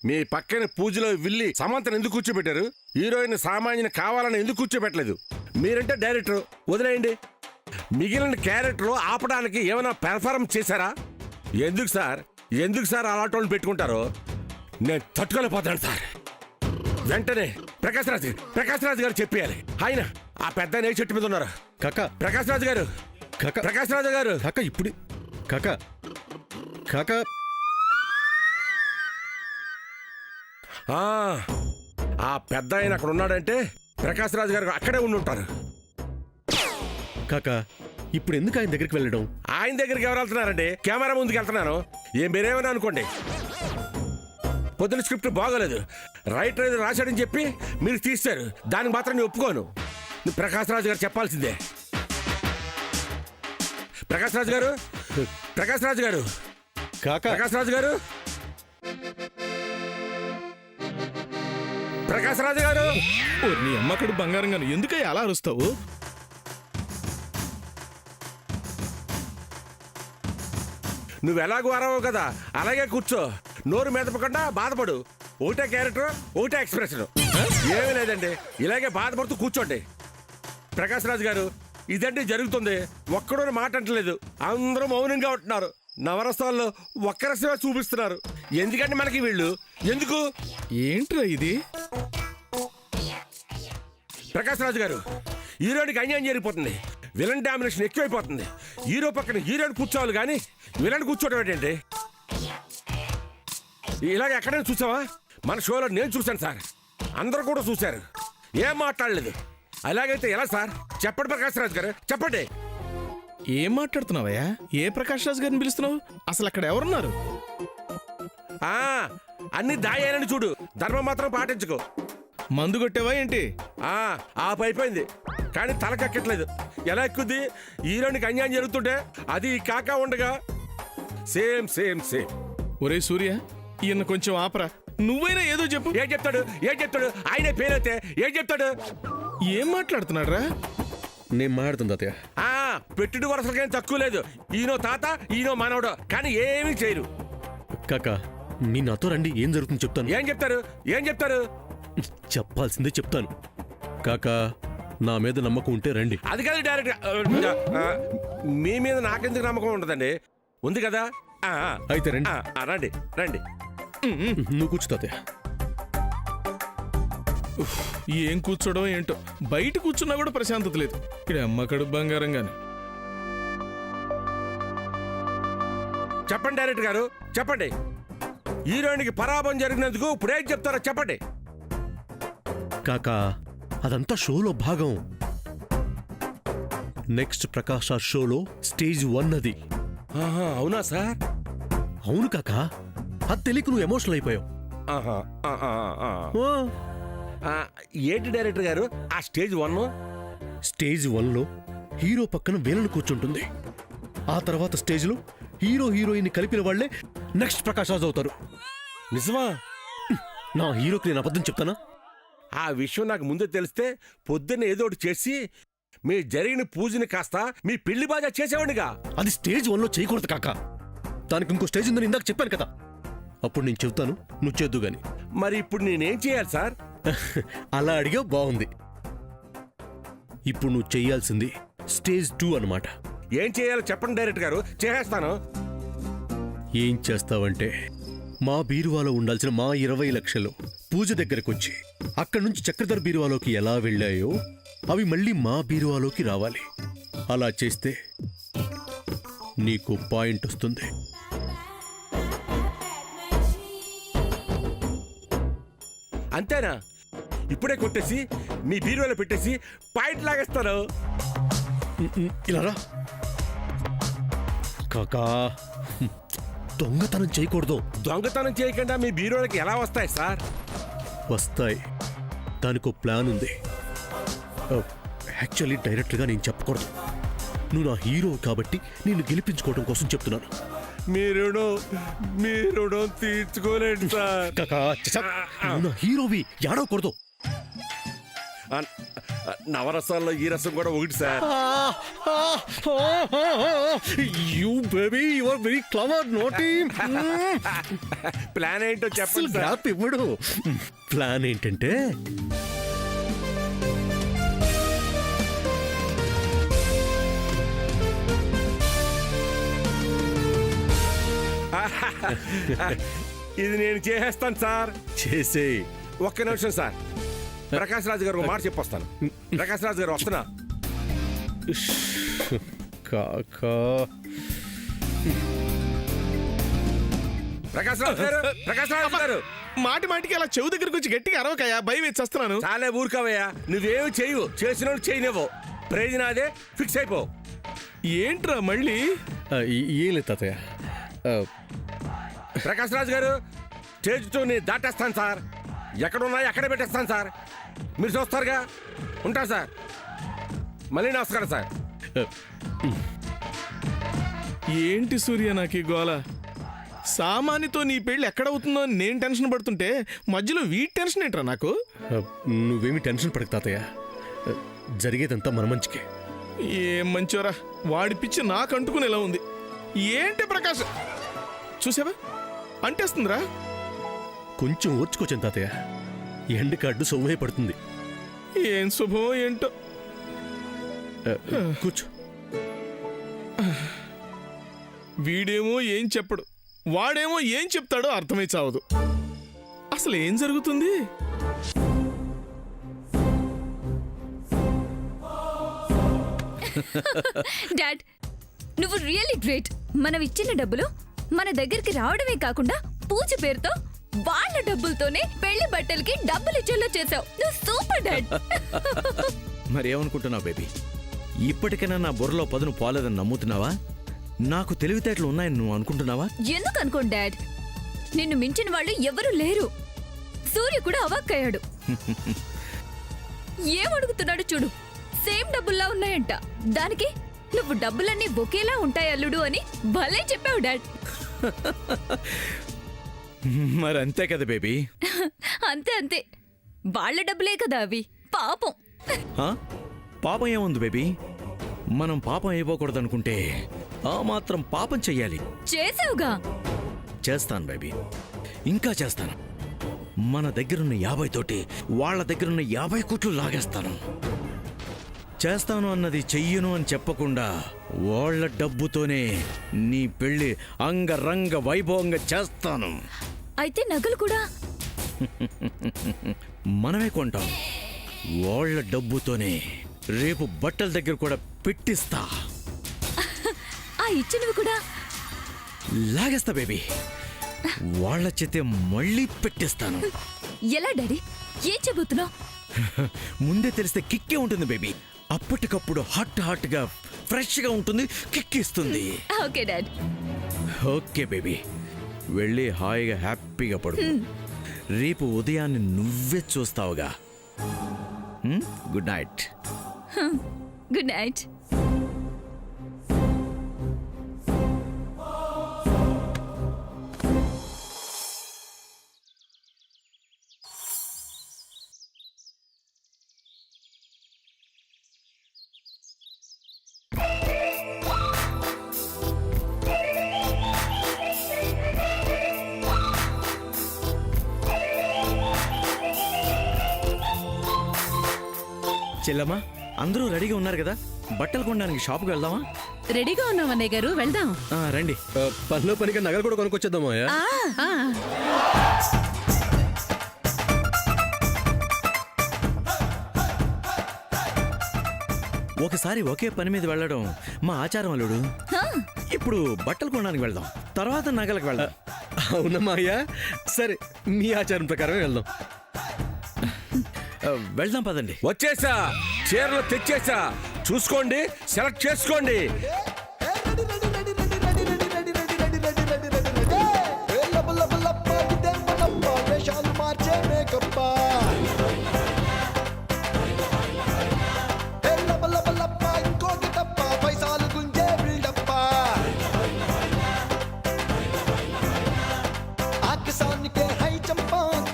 మీ పక్కన పూజలో విల్లి సమంతను ఎందుకు కూర్చోబెట్టారు? హీరోయిన్ సామాన్యుని కావాలని ఎందుకు కూర్చోబెట్టలేదు? మీరంటే డైరెక్టర్, వదిలేయండి. మిగిలిన క్యారెక్టర్లు ఆపడానికి ఏమైనా పెర్ఫార్మెన్స్ చేశారా? ఎందుకు సార్ అలాంటి వాళ్ళు పెట్టుకుంటారు? నేను తట్టుకోలేకపోతాను సార్. వెంటనే ప్రకాష్ రాజ్ గారు చెప్పేయాలి. ఆయన ఆ పెద్ద ఏ చెట్టు మీద ఉన్నారు? కాకా ప్రకాష్ రాజ్ గారు కాకా ఇప్పుడు కాకా కాకా ఆ పెద్ద ఆయన అక్కడ ఉన్నాడంటే ప్రకాష్ రాజ్ గారు అక్కడే ఉండి ఉంటారు. కాకా ఇప్పుడు ఎందుకు ఆయన దగ్గరికి వెళ్ళడం? ఆయన దగ్గరికి ఎవరు వెళ్తున్నారండి? కెమెరా ముందుకు వెళ్తున్నాను. మీరేమైనా అనుకోండి. పొద్దున స్క్రిప్ట్ బాగోలేదు, రైటర్ ఏదో రాశాడని చెప్పి మీరు తీస్తారు. దానికి మాత్రం నేను ఒప్పుకోను. ప్రకాష్ రాజ్ గారు చెప్పాల్సిందే. ప్రకాష్ రాజ్ గారు కాకా ప్రకాష్ రాజు గారు నీ అమ్మకడు బంగారం గాను ఎందుకయ్యా అలా అరుస్తావు? నువ్వు ఎలాగూ అరవవు కదా, అలాగే కూర్చో. నోరు మెదపకుండా బాధపడు. ఒకటే క్యారెక్టర్, ఒకటే ఎక్స్ప్రెషన్. ఏమీ లేదండి, ఇలాగే బాధపడుతూ కూర్చోండి. ప్రకాష్ రాజ్ గారు, ఇదంటే జరుగుతుంది. ఒక్కడో మాట అంటలేదు, అందరూ మౌనంగా ఉంటున్నారు. నవరసాల్లో ఒక్క రసమే చూపిస్తున్నారు. ఎందుకంటే మనకి వీళ్ళు ఎందుకు? ఏంట్రా ఇది? ప్రకాష్ రాజ్ గారు, హీరోయిన్కి అన్యాయం జరిగిపోతుంది. విలన్ డామినేషన్ ఎక్కువైపోతుంది. హీరో పక్కన హీరోయిన్ కూర్చోవాలి కానీ విలన్ కూర్చోవడం ఏంటంటే? ఇలాగ ఎక్కడైనా చూసావా? మన షోలో నేను చూశాను సార్, అందరూ కూడా చూశారు, ఏం మాట్లాడలేదు. అలాగైతే ఎలా సార్? చెప్పండి ప్రకాష్ రాజ్ గారు, చెప్పండి. ఏం మాట్లాడుతున్నావయ్యా? ఏ ప్రకాష్ రాజ్ గారిని పిలుస్తున్నావు? అసలు అక్కడ ఎవరున్నారు? అన్ని దాయాలని చూడు, ధర్మం మాత్రం పాటించుకో. మందు కొట్టేవా ఏంటి? ఆ అయిపోయింది కానీ తలకెక్కట్లేదు. ఎలా ఎక్కుద్ది? హీరోయిన్కి అన్యాయం జరుగుతుంటే అది కాకా ఉండగా సేమ్. ఒరే సూర్య, ఈయన కొంచెం ఆపరా. నువ్వైనా ఏదో చెప్పు. ఏం చెప్తాడు? ఆయనే పేరైతే ఏం చెప్తాడు? ఏం మాట్లాడుతున్నాడు రా? నేను మాట్లాడుతుంది తాతయ్య. పెట్టుడు వరసలకేం తక్కువ లేదు. ఈయనో తాత, ఈయనో మనవడు, కానీ ఏమీ చేయరు. కాకా మీ నాతో రండి, ఏం జరుగుతుంది చెప్తాను. ఏం చెప్తారు? చెప్పాల్సిందే చెప్తాను. కాకా నా మీద నమ్మకం ఉంటే రండి. అది కాదు డైరెక్ట్. మీ మీద నాకెందుకు నమ్మకం ఉండదండి? ఉంది కదా. అయితే రండి. రండి. నువ్వు కూర్చో తాతయ్య. ఏం కూర్చోడం ఏంటో, బయట కూర్చున్నా కూడా ప్రశాంతత లేదు. ఇక్కడ అమ్మకడు బంగారం గాని. చెప్పండి డైరెక్టర్ గారు, చెప్పండి. హీరోయిన్కి పరాభవం జరిగినందుకు ఇప్పుడు ఏం చెప్తారో చెప్పండి. కాకా అదంతా షోలో భాగం. నెక్స్ట్ ప్రకాష్ రాజ్ షోలో స్టేజ్ 1 అది. అవునా సార్? అవును కాకా, అది తెలియక నువ్వు ఎమోషనల్ అయిపోయావు. ఏంటి డైరెక్టర్ గారు ఆ స్టేజ్ 1? స్టేజ్ 1లో హీరో పక్కన విలన్ కూర్చుంటుంది. ఆ తర్వాత స్టేజ్లో హీరోయిన్ కలిపిన వాళ్లే నెక్స్ట్ ప్రకాష్ రాజ్ అవుతారు. నిజమా? నా హీరోకి నేను అబద్ధం చెప్తానా? ఆ విషయం నాకు ముందే తెలిస్తే పొద్దున్న ఏదో ఒకటి చేసి మీ జరిగిన పూజని కాస్త మీ పెళ్లి బాగా చేసేవాడిగా. అది స్టేజ్ 1లో చేయకూడదు కాకా. దానికి ఇంకో స్టేజ్ ఉందని ఇందాక చెప్పాను కదా. అప్పుడు నేను చెప్తాను, నువ్వు చేద్దు గాని. మరి ఇప్పుడు నేనేం చేయాలి సార్? అలా అడిగా బాగుంది. ఇప్పుడు నువ్వు చెయ్యాల్సింది స్టేజ్ 2 అన్నమాట. ఏం చేయాలో చెప్పండి డైరెక్టర్ గారు, చేసేస్తాను. ఏం చేస్తావంటే, మా బీరువాలో ఉండాల్సిన మా 20 లక్షలు పూజ దగ్గరకొచ్చి అక్కడి నుంచి చక్రధర్ బీరువాలోకి ఎలా వెళ్ళాయో అవి మళ్ళీ మా బీరువాలోకి రావాలి. అలా చేస్తే నీకు పాయింట్ వస్తుంది. అంతేనా? ఇప్పుడే కొట్టేసి మీ బీరువాలో పెట్టేసి పాయింట్ లాగేస్తాను. ఇలా రా కాకా, దొంగతనం చేయకూడదు. దొంగతనం చేయకుండా మీ బీరువాలకి ఎలా వస్తాయి సార్? వస్తాయి, దానికో ప్లాన్ ఉంది. యాక్చువల్లీ డైరెక్ట్గా నేను చెప్పకూడదు. నువ్వు నా హీరో కాబట్టి నేను గెలిపించుకోవడం కోసం చెప్తున్నాను. మీరు తీర్చుకోలేండి సార్. కాకా, నువ్వు నా హీరోవి, ఏడవకూడదు. నవరసాల్లో ఈ రసం కూడా ఒకటి sir. You baby you are very clever naughty. Plan ఏంటో చెప్పండి సార్. గ్యాప్ ఇవ్వడు. ప్లాన్ ఏంటంటే ఇది నేను చేసేస్తాను సార్. చేసే ఒక్క నిమిషం సార్. ప్రకాష్ రాజు గారు ఒక మాట చెప్పొస్తాను. ప్రకాష్ రాజు గారు వస్తున్నా. కాకా ప్రకాష్ రాజు గారు, ప్రకాష్ రాజు గారు, మాటి మాటికి అలా చెవు దగ్గరికి వచ్చి గట్టిగా అరవకయ్యా, భయం వేసి వస్తున్నాను. చాలే ఊరుకోవయ్యా. నువ్వేమి చేయవు, చేసిన చేయనివ్వు. ప్రయోజనం అదే, ఫిక్స్ అయిపో. ఏంట్రా మళ్ళీ? ఏం లేదు తాతయ్య. ప్రకాష్ రాజు గారు, స్టేజ్ 2ని దాటేస్తాను సార్. ఎక్కడున్నా ఎక్కడే పెట్టేస్తాను సార్. మీరు చూస్తారుగా. ఉంటాను సార్. మళ్ళీ నమస్కారం సార్. ఏంటి సూర్య నాకు ఈ గోల? సామానితో నీ పెళ్ళి ఎక్కడవుతుందో అని నేను టెన్షన్ పడుతుంటే మధ్యలో వీటి టెన్షన్ ఏంట్రా నాకు? నువ్వేమి టెన్షన్ పడకు తాతయ్య. జరిగేదంతా మన మంచికే. ఏం మంచోరా, వాడి పిచ్చి నాకు అంటుకునేలా ఉంది. ఏంటి ప్రకాష్, చూసావా అంటేస్తుందిరా. కొంచెం ఓర్చుకోవచ్చాను తాతయ్య. ఎండ కార్డు సొమ్మే పడుతుంది. ఏం శుభం ఏంటో. కూర్చో. వీడేమో ఏం చెప్పడు, వాడేమో ఏం చెప్తాడో అర్థమై చావదు. అసలు ఏం జరుగుతుంది? డాడ్, నువ్వు రియల్లీ గ్రేట్. మనం ఇచ్చిన డబ్బులు మన దగ్గరికి రావడమే కాకుండా పూజ పేరుతో వాళ్ళ డబ్బులతోనే పెళ్లి బట్టలకి డబ్బులు ఇచ్చేలా చేసావు. నువ్వు సూపర్ డాడ్. మరేమనుకుంటున్నావు బేబీ? ఇప్పటికైనా నా బుర్రలో పదును పోలేదని నమ్ముతున్నావా? నాకు తెలివితేటలు ఉన్నాయని నువ్వు అనుకుంటున్నావా? ఎందుకు అనుకోండి డాడ్, నిన్ను మించిన వాళ్ళు ఎవరూ లేరు. సూర్య కూడా అవాక్కయ్యాడు. ఏమడుగుతున్నాడు చూడు. సేమ్ డబ్బుల్లా ఉన్నాయంట. దానికి నువ్వు డబ్బులన్నీ ఒకేలా ఉంటాయి అల్లుడు అని భలే చెప్పావు డాడ్. మరి అంతే కదా బేబీ. అంతే అంతే. వాళ్ళ డబ్బులే కదా అవి. పాపం. ఆ? పాపం ఏముంది బేబీ? మనం పాపం అయిపోకూడదనుకుంటే ఆ మాత్రం పాపం చెయ్యాలి. చేసావుగా. చేస్తాను బేబీ, ఇంకా చేస్తాను. మన దగ్గరున్న 50 తోటి వాళ్ళ దగ్గరున్న 50 కోట్లు లాగేస్తాను. చేస్తాను అన్నది చెయ్యను అని చెప్పకుండా వాళ్ళ డబ్బుతోనే నీ పెళ్లి అంగరంగ వైభవంగా చేస్తాను. అయితే నగలు కూడా మనమే కొంటాం. వాళ్ళ డబ్బుతోనే రేపు బట్టల దగ్గర కూడా పెట్టిస్తా. ఆ ఇచ్చినవి కూడా లాగేస్తా బేబీ. వాళ్ళ చేతే మళ్ళీ పెట్టిస్తాను. ఎలా డాడీ? ఏం చెబుతున్నావు? ముందే తెలిస్తే కిక్కే ఉంటుంది బేబీ. అప్పటికప్పుడు హాట్ గా ఫ్రెష్ గా ఉంటుంది, కిక్కిస్తుంది. Okay dad. ఓకే బేబీ, వెళ్ళి హాయిగా హ్యాపీగా పడుకో. రేపు ఉదయాన్నే నువ్వే చూస్తావుగా. Good night. Good night. చెల్లమ్మా, అందరూ రెడీగా ఉన్నారు కదా? బట్టలు కొనడానికి షాపుకి వెళ్దామా? రెడీగా ఉన్నాం అన్నయ్య గారు, వెళ్దాం. రండి. పనిలో పనిగా నగలు కూడా కొనుక్కొచ్చేద్దామా? ఆ, ఒకసారి ఒకే పని మీద వెళ్ళడం మా ఆచారం అల్లుడు. ఇప్పుడు బట్టలు కొనడానికి వెళ్దాం, తర్వాత నగలకు వెళ్దాం. అవునమ్మా అయ్యా. సరే, మీ ఆచారం ప్రకారమే వెళ్దాం. వెళ్దాం పదండి. వచ్చేసా, చీరలు తెచ్చేసా. చూసుకోండి, సెలెక్ట్ చేసుకోండి.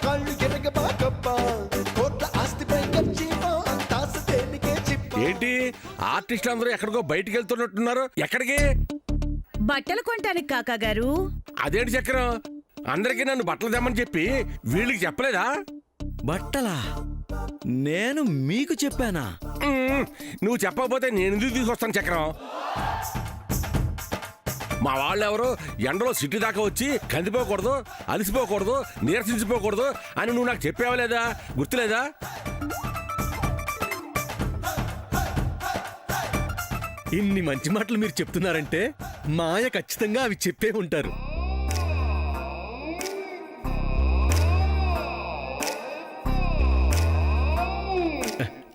కళ్ళు ఎరగ బాగబ్బా కోట్ల ఆస్తిపై గర్జీవా అంతాస ఆర్టిస్టులు అందరూ ఎక్కడికో బయటికి వెళ్తున్నట్టున్నారు. ఎక్కడికి? బట్టలు కొంటానికి కాకా గారు. అదేంటి చక్రం, అందరికీ నన్ను బట్టలు తెమ్మని చెప్పి వీళ్ళకి చెప్పలేదా? బట్టలా? నేను మీకు చెప్పానా? నువ్వు చెప్పకపోతే నేను ఎందుకు తీసుకొస్తాను చక్రం? మా వాళ్ళు ఎవరు ఎండలో సిటీ దాకా వచ్చి కందిపోకూడదు, అలసిపోకూడదు, నీరసించిపోకూడదు అని నువ్వు నాకు చెప్పావా లేదా? గుర్తులేదా? ఇన్ని మంచి మాటలు మీరు చెప్తున్నారంటే మాయ ఖచ్చితంగా అవి చెప్పే ఉంటారు.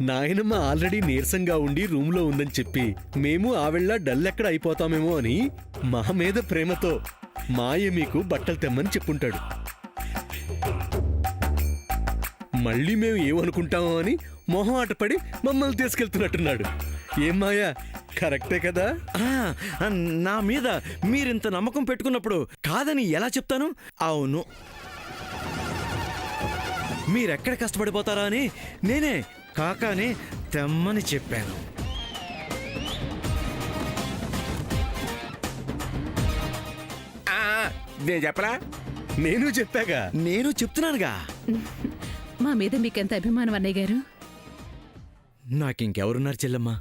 నాయనమ్మ ఆల్రెడీ నీరసంగా ఉండి రూమ్లో ఉందని చెప్పి మేము ఆవిళ్ళ డల్ ఎక్కడ అయిపోతామేమో అని మా మీద ప్రేమతో మాయ మీకు బట్టలు తెమ్మని చెప్పుంటాడు. మళ్ళీ మేము ఏమనుకుంటామో అని మొహం ఆటపడి మమ్మల్ని తీసుకెళ్తున్నట్టున్నాడు. ఏం మాయా, కరెక్టే కదా? నా మీద మీరింత నమ్మకం పెట్టుకున్నప్పుడు కాదని ఎలా చెప్తాను? అవును, మీరెక్కడ కష్టపడిపోతారా అని నేనే కాకాని తెమ్మని చెప్పాను. ఆ, నేను చెప్పరా? నేను చెప్పాగా. నేను చెప్తున్నానుగా. మా మీద మీకెంత అభిమానం అన్నయ్య గారు. నాకింకెవరున్నారు చెల్లమ్మా?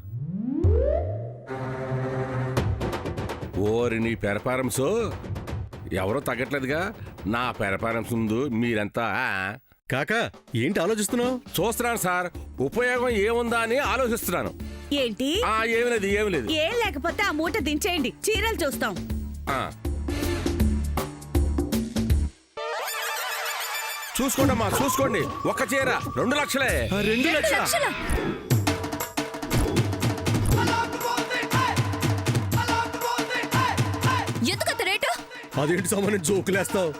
ఓరి నీ పెరపారంస్ ఎవరో తగ్గట్లేదుగా. నా పెరపారంస్ ముందు మీరంతా కాకా, ఏంటి ఆలోచిస్తున్నావు? చూస్తున్నాను సార్, ఉపయోగం ఏముందా అని ఆలోచిస్తున్నాను. ఏంటి? ఏమి లేదు, ఏమి లేదు. ఏం లేకపోతే ఆ మూట దించేయండి, చీరలు చూస్తాం. ఆ. చూసుకోండమ్మా, చూసుకోండి. ఒక్క చీర 2 లక్షలే. 2 లక్షల? లక్షలా? ఎందుకంత రేటు? అదేంటి సామాన్య జోకులేస్తావు?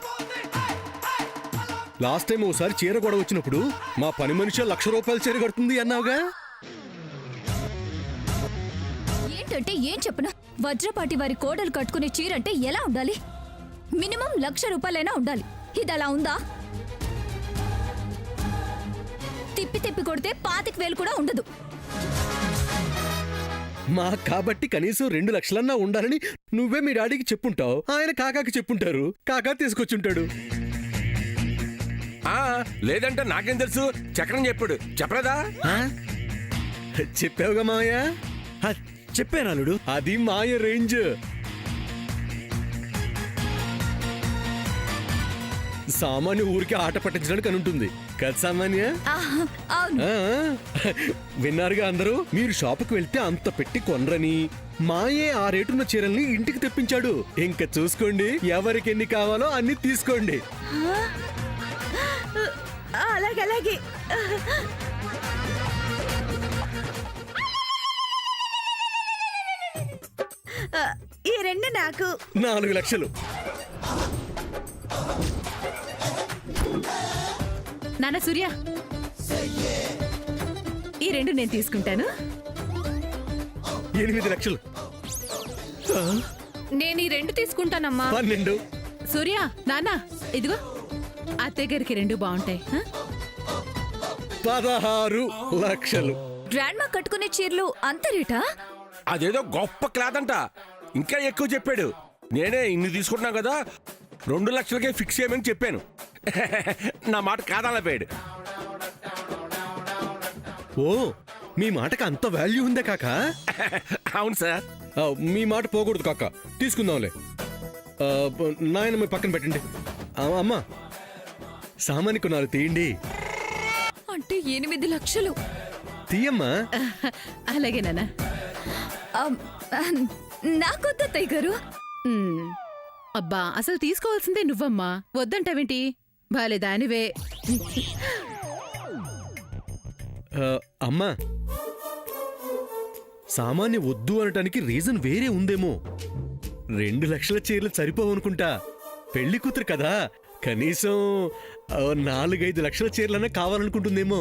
లాస్ట్ టైం ఓసారి చీర గొడవ వచ్చినప్పుడు మా పని మనిషి 1,00,000 రూపాయల చీర కడుతుంది అన్నావుగా. ఏంటంటే ఏం చెప్పను? వజ్రపాటి వారి కోడలు కట్టుకునే చీర అంటే ఎలా ఉండాలి? మినిమం 1,00,000 రూపాయలైనా ఉండాలి. ఇది అలా ఉందా? తిప్పి తిప్పి కొడితే 25,000 కూడా ఉండదు. మా కాబట్టి కనీసం 2 లక్షలన్నా ఉండాలని నువ్వే మీ డాడీకి చెప్పుంటావు, ఆయన కాకాకి చెప్పుంటారు, కాకా తీసుకొచ్చుంటాడు. లేదంటే నాకేం తెలుసు? చక్రం చెప్పాడు, చెప్పలేదా? చెప్పావుగా మాయ. చెప్పానలుడు. అది మాయ రేంజ్. సామాన్య ఊరికి ఆట పట్టించడానికి అని ఉంటుంది కదా సామాన్య? అవును. విన్నారుగా అందరూ. మీరు షాపుకి వెళ్తే అంత పెట్టి కొనరని మాయే ఆ రేటున్న చీరల్ని ఇంటికి తెప్పించాడు. ఇంకా చూసుకోండి, ఎవరికి ఎన్ని కావాలో అన్ని తీసుకోండి. అలాగే అలాగే. ఈ 2 నాకు. 4 లక్షలు. నాన్న సూర్య, ఈ 2 నేను తీసుకుంటాను. 8 లక్షలు. నేను ఈ 2 తీసుకుంటానమ్మా. 12. సూర్య, నాన్న ఇదిగో అత్తయ్య గారికి 2 బాగుంటాయి. 16 లక్షలు. గ్రాండ్ మా కట్టుకునే చీరలు అంత రేటా? అదేదో గొప్ప క్లాత్ అంట, ఇంకా ఎక్కువ చెప్పాడు. నేనే ఇన్ని తీసుకుంటున్నా కదా, 2 లక్షలకే ఫిక్స్ చేయమని చెప్పాను. నా మాట కాదనపోయాడు. ఓ, మీ మాటకి అంత వాల్యూ ఉందే కాకా? అవును సార్. మీ మాట పోకూడదు కాకా, తీసుకుందాంలే. నాయన మీ పక్కన పెట్టండి. అమ్మా, సామాన్య కొనాలి, తీయండి. అంటే 8 లక్షలు. తీయమ్మా. అలాగే నాన్న. నాకొద్దు అత్తయ్య గారు. అబ్బా, అసలు తీసుకోవాల్సిందే నువ్వమ్మా, వద్దంటావేంటి? బాలేదానివే. అమ్మా, సామాన్య వద్దు అనటానికి రీజన్ వేరే ఉందేమో. 2 లక్షల చీరలు సరిపోవనుకుంటా. పెళ్లి కూతురు కదా, కనీసం 4-5 లక్షల చీరలన్నా కావాలనుకుంటుందేమో.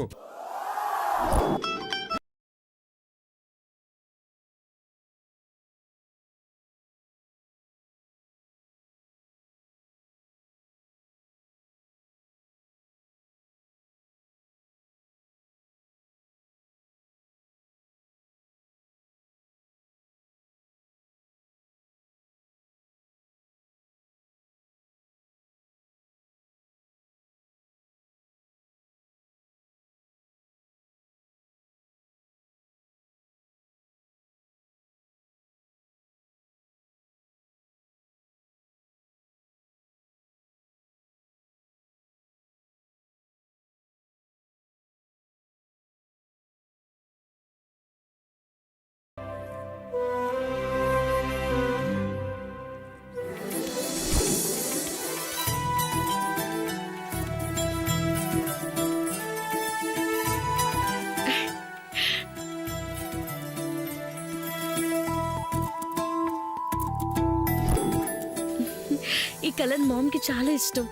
కలర్ మామ్ కి చాలా ఇష్టం.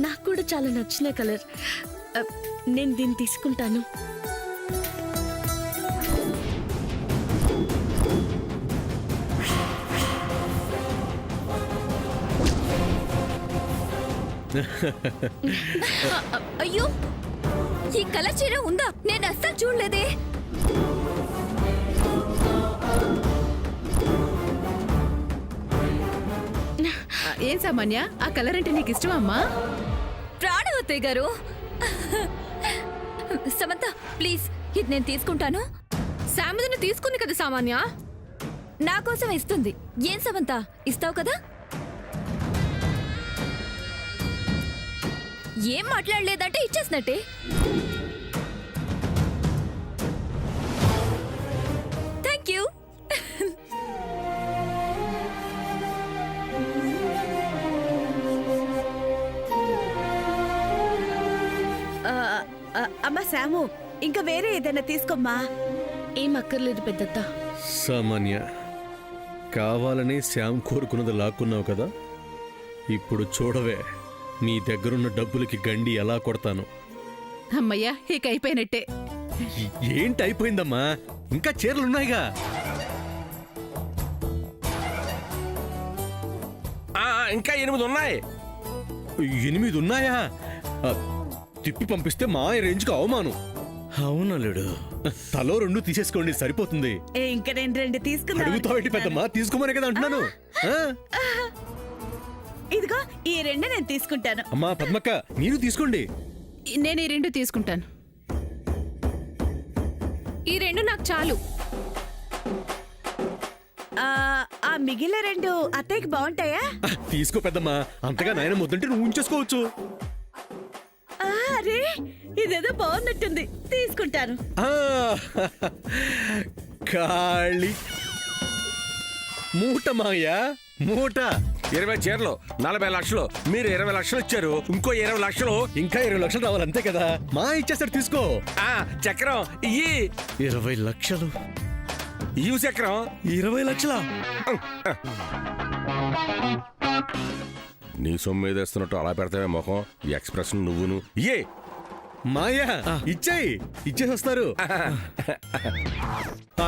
నాకు కూడా చాలా నచ్చిన కలర్. నేను దీన్ని తీసుకుంటాను. అయ్యో, ఈ కలర్ చీర ఉందా? నేను అస్సలు చూడలేదే. ఏం సామాన్య, ఆ కలర్ అంటే నీకు ఇష్టమా అమ్మా? ప్రాణవతే గారు, సమంత ప్లీజ్, ఇది నేను తీసుకుంటాను. సామాన్య తీసుకుంది కదా సామాన్య, నా కోసం ఇస్తుంది. ఏం సమంత, ఇస్తావు కదా? ఏం మాట్లాడలేదంటే ఇచ్చేసినట్టే. Thank you. అమ్మా శాము, ఇంకా వేరే ఏదైనా తీసుకోమ్మా. ఏం అక్కర్లేదు పెద్దత్త. సామాన్య, కావాలని శ్యామ్ కోరుకున్నది లాక్కున్నావు కదా, ఇప్పుడు చూడవే నీ దగ్గరున్న డబ్బులకి గండి ఎలా కొడతాను. అమ్మయ్యా, ఇక అయిపోయినట్టే. ఏంటి అయిపోయిందమ్మా, ఇంకా చీరలున్నాయిగా. ఇంకా 8 ఉన్నాయి. 8 ఉన్నాయా? ఆ, తిప్పి పంపిస్తే మా రేంజ్కి అవమానం. అవునల్లుడు, తలో 2 తీసేసుకోండి, సరిపోతుంది. ఇంకా నేను 2 తీసుకున్నా. అడుగుతావేంటి పెద్దమ్మా, తీసుకోమనే కదా అంటున్నాను. ఆ? ఇదిగో ఈ 2 నేను తీసుకుంటాను. అమ్మా పద్మక్క, మీరు తీసుకోండి. నేను ఈ 2 తీసుకుంటాను. ఈ 2 నాకు చాలు. ఆ మిగిలిన 2 అత్తయ్యకి బాగుంటాయా? తీసుకో పెద్దమ్మా, అంతగా నాయన ముద్దంటే నువ్వు ఉంచేసుకోవచ్చు. అరే, ఇదేదో బాగున్నట్టుంది, తీసుకుంటాను. ఆ, ఖాళీ మూట మాయా, మూట. 20 చీరలు 40 లక్షలు. మీరు 20 లక్షలు ఇచ్చారు, ఇంకో 20 లక్షలు. ఇంకా 20 లక్షలు రావాలి, అంతే కదా. మా ఇచ్చేస్తాడు, తీసుకో. చక్రం ఇయ్యి. 20 లక్షలు. ఇయ్యి చక్రం. 20 లక్షలా? నీ సొమ్ము ఏదేస్తున్నట్టు అలా పెడతావే మొఖం. ఈ ఎక్స్ప్రెషన్ నువ్వును. ఇయ్యే. మాయా, ఇచ్చేయి, ఇచ్చేసి వస్తారు.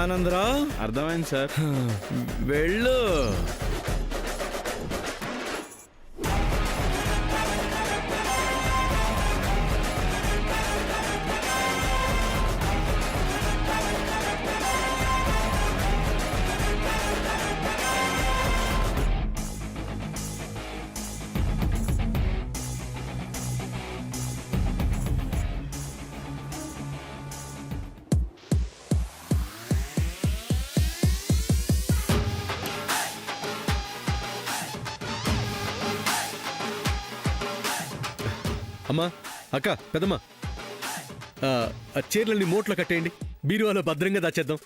ఆనందరావు, అర్థమైంది సార్. వెళ్ళు. అమ్మా, అక్క, పెద్దమ్మా, ఆ చీరలన్నీ మూట్లో కట్టేయండి, బీరువాలో భద్రంగా దాచేద్దాం.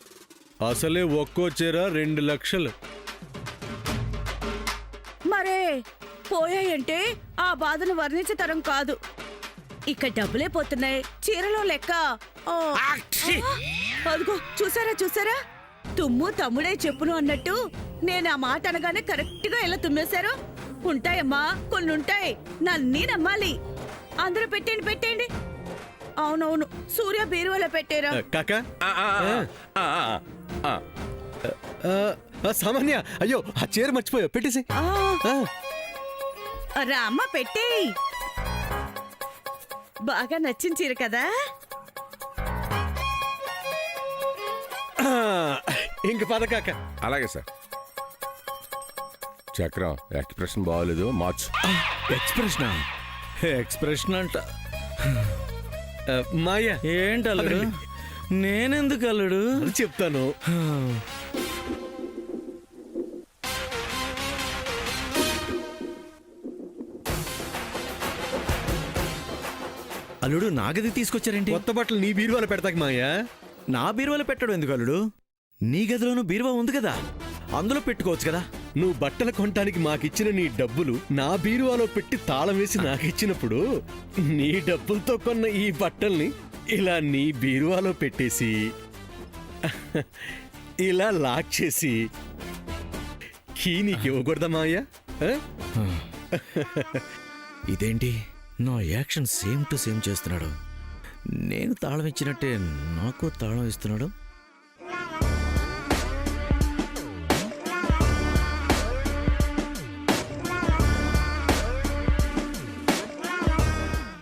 అసలే ఒక్కో చీర 2 లక్షలు. మరే పోయాయంటే ఆ బాధను వర్ణించతరం కాదు. ఇక డబ్బులే పోతున్నాయి, చీరలో లెక్క. ఓ, అదిగో చూసారా చూసారా, తుమ్ము తమ్ముడే చెప్పును అన్నట్టు నేను ఆ మాట అనగానే కరెక్ట్ గా ఎలా తుమ్మేశారు. ఉంటాయమ్మా, కొన్ని ఉంటాయి, నన్నీ నమ్మాలి. అందరూ పెట్టండి పెట్టండి. అవునవును, సూర్య బీరువాలో పెట్టారా? కాకా, ఆ. సామాన్య, అయ్యో ఆ చీర మర్చిపోయా, పెట్టేసి. రామ్మ పెట్టేయ్. బాగా నచ్చిన చీర కదా. ఇంక పద కాక. అలాగే సార్. చక్రం, ఎక్స్ప్రెషన్ బాగోలేదు, మార్చు. ఎక్స్ప్రెషన్ అంట. మాయా, ఏంటి అల్లుడు? నేనెందుకు అల్లుడు? అది చెప్తాను. అల్లుడు, నా గది తీసుకొచ్చారేంటి? కొత్త బట్టలు నీ బీరువాలో పెడతాక మాయా. నా బీరువాలో పెట్టడం ఎందుకు అల్లుడు? నీ గదిలోనూ బీరువా ఉంది కదా, అందులో పెట్టుకోవచ్చు కదా. నువ్వు బట్టలు కొనటానికి మాకిచ్చిన నీ డబ్బులు నా బీరువాలో పెట్టి తాళం వేసి నాకిచ్చినప్పుడు నీ డబ్బులతో కొన్న ఈ బట్టల్ని ఇలా నీ బీరువాలో పెట్టేసి ఇలా లాక్ చేసి కీ నీకు ఇవ్వకూడదా మాయా? ఇదేంటి నా యాక్షన్ సేమ్ టు సేమ్ చేస్తున్నాడు. నేను తాళం ఇచ్చినట్టే నాకు తాళం ఇస్తున్నాడు.